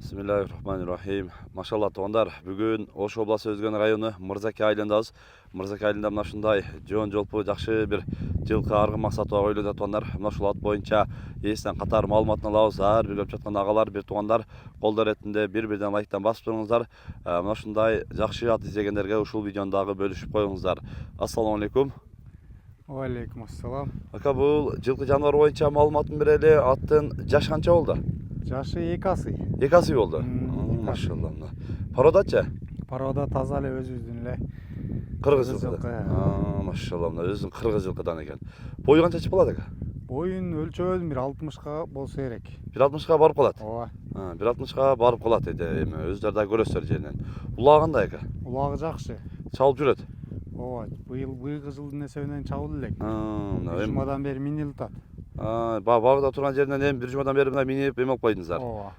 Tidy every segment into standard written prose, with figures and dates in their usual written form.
Bismillahirrahmanirrahim. Maşallah туғандар, бүгін Ош обласы Өзген районы Мырзаке айылындабыз. Мырзаке айылында мына ушундай жон жолпу жакшы бир жылкы аргы максатыбызга коюлууда туғандар. Мына ушул ат боюнча ээсинен катар маалыматын алабыз. Ар бир көрүп жаткан агалар, бир туғандар колдор эретинде бир-бирден лайктан басып туруңуздар. Мына ушундай жакшы ат издегендерге ушул видеону дагы бөлүшүп коюңуздар. Ассаламу алейкум. Алейкум ассалам. Ака, бул жылкы жаныбар боюнча маалыматын берели. Аттын жашы канча болду? Жашы 2 асы. 2 асы болду. Машалла. Пародачы? Парода таза эле өзүбүздүн эле. Кыргыз жылкы. Машалла, өзүнүн кыргыз жылкыдан экен. Бою канча чыгып калат ака? Боюн өлчөбөдүм, 1.60га болсо керек. 1.60га барып калат. Ооба. 1.60га барып калат эди. Эми өздөрү да көрөсүздөр жеринен. Улагы кандай ака? Улагы жакшы. Чалып жүрөт. Ооба, быйылкы жылдын эсебинен чабылды элек. Эми Жумадан бери минилип атат. багда турган жеринен эми бир жумадан бери мына минип эме алып койдуңуздар. Ооба.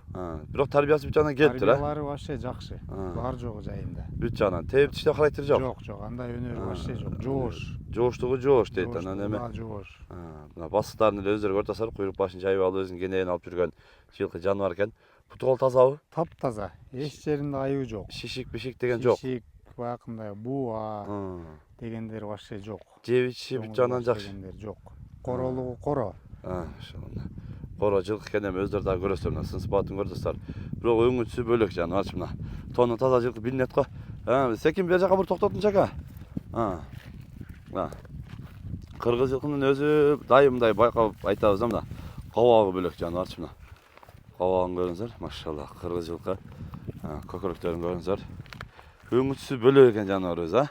Бирок тарбиясы бүт жагынан келиптир, Тарбиялары вообще жакшы. Бар жогу жайында. Бүт жагынан. Терип тиштөө характери жок. Жок, андай өнөр вообще жок. Жоош. Жооштугу жоош дейт анан эми. Жоош. Мына басыктарын эле өздөрү көрүп атасыздар, куйрук башын жайып алып өзүнүн кенейин алып жүргөн жылкы жаныбар экен. Путу тазабы? Таптаза. Эч жеринде айыбы жок. Шишик деген жок. Шишик, бакындай бууа дегендер вообще жок. Жебичи бүт жагынан жакшы. Жок. Королугу коро. Машалла. Коро жылкы экен, эми өздөрү дагы көрөсүздөр, мына сын сыпатын көрүп атасыздар. Бирок өңү түсү бөлөк жаныбарчы мына. Тону таза жылкы билинет го. Секин бер жака бир токтотунчу ака. Кыргыз жылкынын өзү дайымдай байкап айтабыз да, мына кабагы бөлөк жаныбарчы мына. Кабагын көрүңүздөр, машалла, кыргыз жылкы. Көкөрөктөрүн көрүңүздөр. Өңү түсү бөлөк экен жаныбар өзү,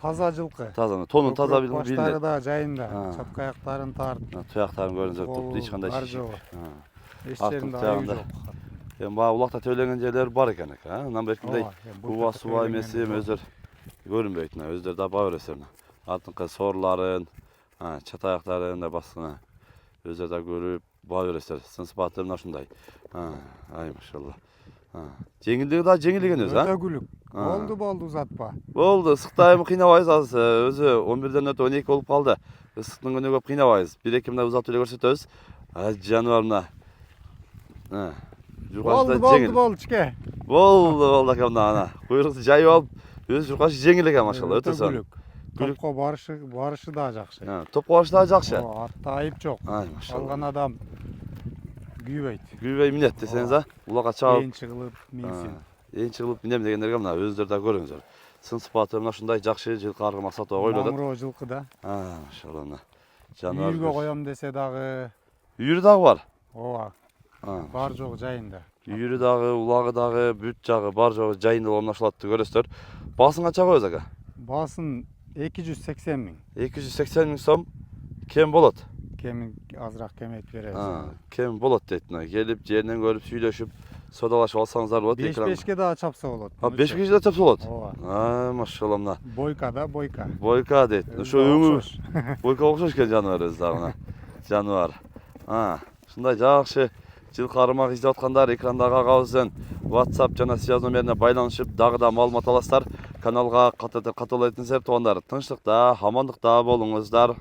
Таза жылкы. Таза, тону таза билинет. Баштары да жайында. Чапка аяктарын тарт. Туяктарын көрүңүздөр, тупту эч кандай шиш. Эч жеринде айыбы жок. Эми баа улакта төлөнгөн жерлер бар экен ака. Анан беркиндей буба суба эмеси өздөр көрүнбөйт, өздөр да баа бересиздер. Артыңкы сорларын, чат аяктарын да басына өздөр да көрүп баа бересиздер. Сын сыпаты мына ушундай. Ай машалла. Жеңилдиги да жеңил экен өзү, Өтө күлүк. Болду узатпа. Болду, ысыкта эми кыйнабайбыз азыр. Өзү 11ден өтүп 12 болуп калды. Ысыктын күнү көп кыйнабайбыз. 1-2 мындай узатып эле көрсөтөбүз. Жаныбар мына. Болду, чике. Болду ака, мына куйрукту жайып алып, өзү журкашы жеңил экен машалла, өтө сонун. Топко барышы да жакшы. Топко барышы да жакшы. Атта айып жок. Алган адам күйбөйт. Күйбөй минет десеңиз, улакка чабып. Ээн чыгылып минсин. Ээн чыгылып минем дегендерге мына өздөрү да көрүңүздөр. Сын сыпаты мына ушундай жакшы жылкы аргы максатыбызга коюлуп атат. Мамыроо жылкы да. Машалла мына. Жаныбар. Үйгө коём десе дагы. Үйүрү дагы бар. Ооба. Бар жогу жайында. Үйүрү дагы, улагы дагы, бүт жагы бар жогу жайында болгон ушул атты көрөсүздөр. Баасын канча коебуз ака? Баасын 280 миң. 280 миң сом кем болот. Кем азыраак кемейт беребиз. Кем болот дейт мына. Келип жеринен көрүп сүйлөшүп, содалашып алсаңыздар болот. 5-5ке да чапса болот. 5-5ке да чапса болот. Ооба. Машалла мына. Бойка да, бойка. Бойка дейт. Ошо өңү бойка окшош экен жаныбар өзү дагы мына. Жаныбар. Ушундай жакшы жылкы армак издеп аткандар экрандагы агабыздын WhatsApp жана связь номерине байланышып, дагы да маалымат аласыздар. Каналга катуу этиңиздер тугандар. Тынчтыкта, амандыкта болуңуздар.